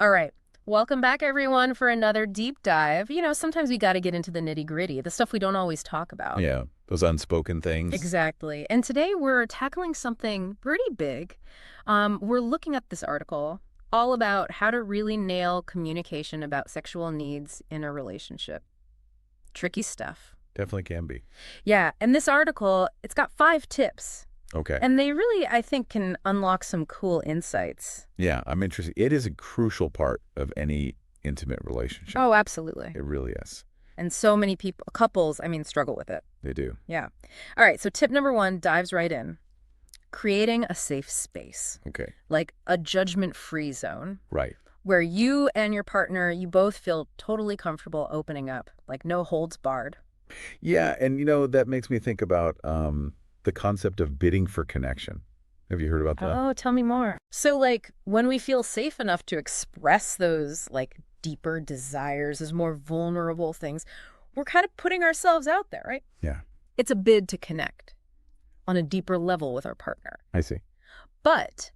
All right. Welcome back, everyone, for another deep dive. Sometimes we got to get into the nitty-gritty, the stuff we don't always talk about. Yeah, those unspoken things. Exactly. And today we're tackling something pretty big. We're looking at this article all about how to really nail communication about sexual needs in a relationship. Tricky stuff. Definitely can be. Yeah, and this article, it's got 5 tips. Okay. And they really, I think, can unlock some cool insights. Yeah, I'm interested. It is a crucial part of any intimate relationship. Oh, absolutely. It really is. And so many couples, struggle with it. They do. Yeah. All right, so tip number 1 dives right in. Creating a safe space, Okay. like a judgment-free zone, Right. where you and your partner, you both feel totally comfortable opening up, like no holds barred. Yeah, and that makes me think about the concept of bidding for connection. Have you heard about that? Oh, tell me more. So, when we feel safe enough to express those, deeper desires, those more vulnerable things, we're kind of putting ourselves out there, right? Yeah, It's a bid to connect on a deeper level with our partner. I see. But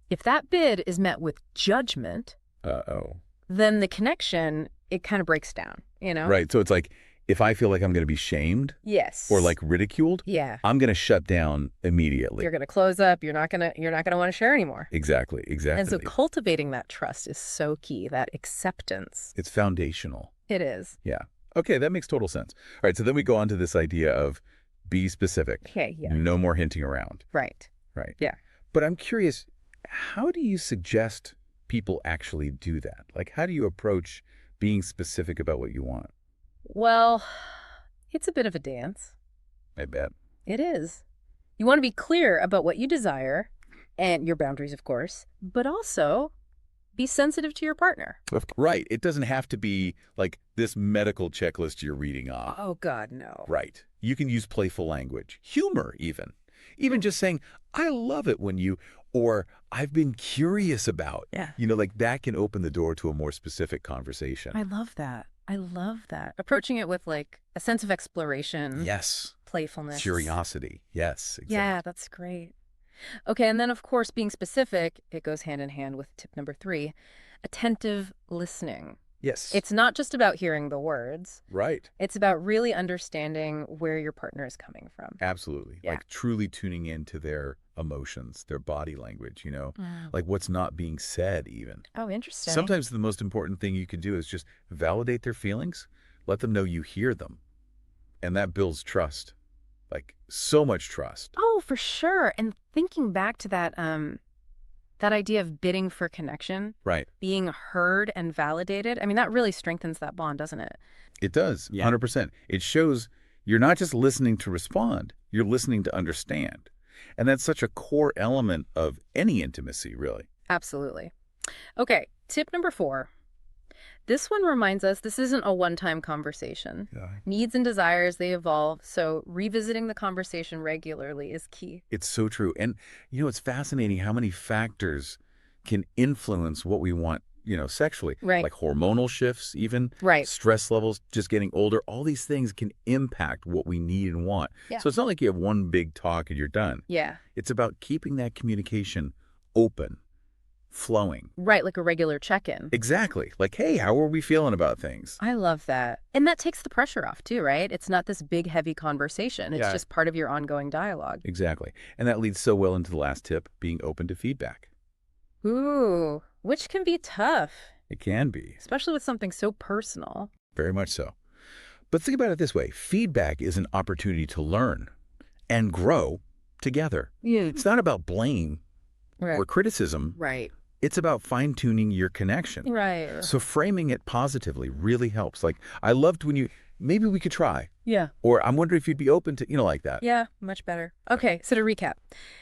if that bid is met with judgment, Uh-oh. then the connection, it kind of breaks down, Right, so it's like if I feel like I'm going to be shamed Yes. or ridiculed, Yeah. I'm going to shut down immediately. You're going to close up. You're not going to want to share anymore. Exactly, And so exactly. cultivating that trust is so key, that acceptance. It's foundational. It is. Yeah. Okay, that makes total sense. All right, so then we go on to this idea of be specific. Okay, yeah. No more hinting around. Right. Right. Yeah. But I'm curious, how do you suggest people actually do that? How do you approach being specific about what you want? Well, it's a bit of a dance. I bet. It is. You want to be clear about what you desire and your boundaries, of course, but also be sensitive to your partner. Right. It doesn't have to be like this medical checklist you're reading off. Oh, God, no. Right. You can use playful language, humor even. Even just saying, I love it when you, or I've been curious about. Yeah. That can open the door to a more specific conversation. I love that. I love that. Approaching it with a sense of exploration, Yes. playfulness. Curiosity. Yes, exactly. Yeah, that's great. Okay, and then of course being specific, it goes hand in hand with tip number 3, attentive listening. Yes. It's not just about hearing the words. right. It's about really understanding where your partner is coming from. Absolutely. Yeah. Truly tuning into their emotions, their body language, Mm. what's not being said even. Oh, interesting. Sometimes the most important thing you can do is just validate their feelings, let them know you hear them. And that builds trust. So much trust. Oh, for sure. And thinking back to that idea of bidding for connection, Right. being heard and validated, that really strengthens that bond, doesn't it? It does. Yeah. 100%. It shows you're not just listening to respond, you're listening to understand. And that's such a core element of any intimacy, really. Absolutely. Okay, tip number 4. This one reminds us this isn't a one-time conversation. Yeah. Needs and desires, they evolve, so revisiting the conversation regularly is key. It's so true. And, it's fascinating how many factors can influence what we want, sexually. Right. Like hormonal shifts, even. Right. Stress levels, just getting older. All these things can impact what we need and want. Yeah. So it's not like you have one big talk and you're done. Yeah. It's about keeping that communication open, flowing. Right, like a regular check-in. Exactly. Hey, how are we feeling about things? I love that. And that takes the pressure off too, right? It's not this big, heavy conversation. It's Yeah. just part of your ongoing dialogue. Exactly. And that leads so well into the last tip, being open to feedback. Ooh, which can be tough, It can be. especially with something so personal. Very much so. But think about it this way. Feedback is an opportunity to learn and grow together. Yeah. It's not about blame or criticism. Right. It's about fine-tuning your connection. Right. So framing it positively really helps. I loved when maybe we could try. Yeah. Or I'm wondering if you'd be open to, like that. Yeah, much better. Okay, so to recap,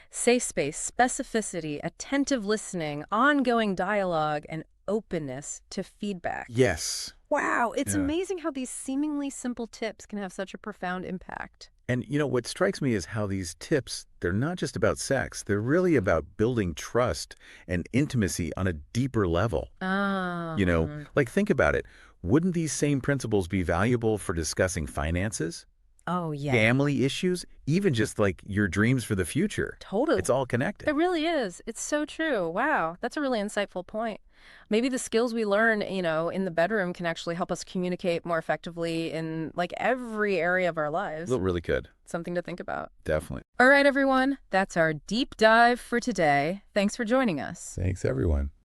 safe space, specificity, attentive listening, ongoing dialogue, and openness to feedback. Yes. Wow, it's Yeah. amazing how these seemingly simple tips can have such a profound impact. And what strikes me is how these tips, they're not just about sex. They're really about building trust and intimacy on a deeper level. Ah. Think about it. Wouldn't these same principles be valuable for discussing finances? Oh, yeah. family issues, even just like your dreams for the future. Totally. It's all connected. It really is. It's so true. Wow. That's a really insightful point. Maybe the skills we learn, in the bedroom can actually help us communicate more effectively in like every area of our lives. Really could. Something to think about. Definitely. All right, everyone. That's our deep dive for today. Thanks for joining us. Thanks, everyone.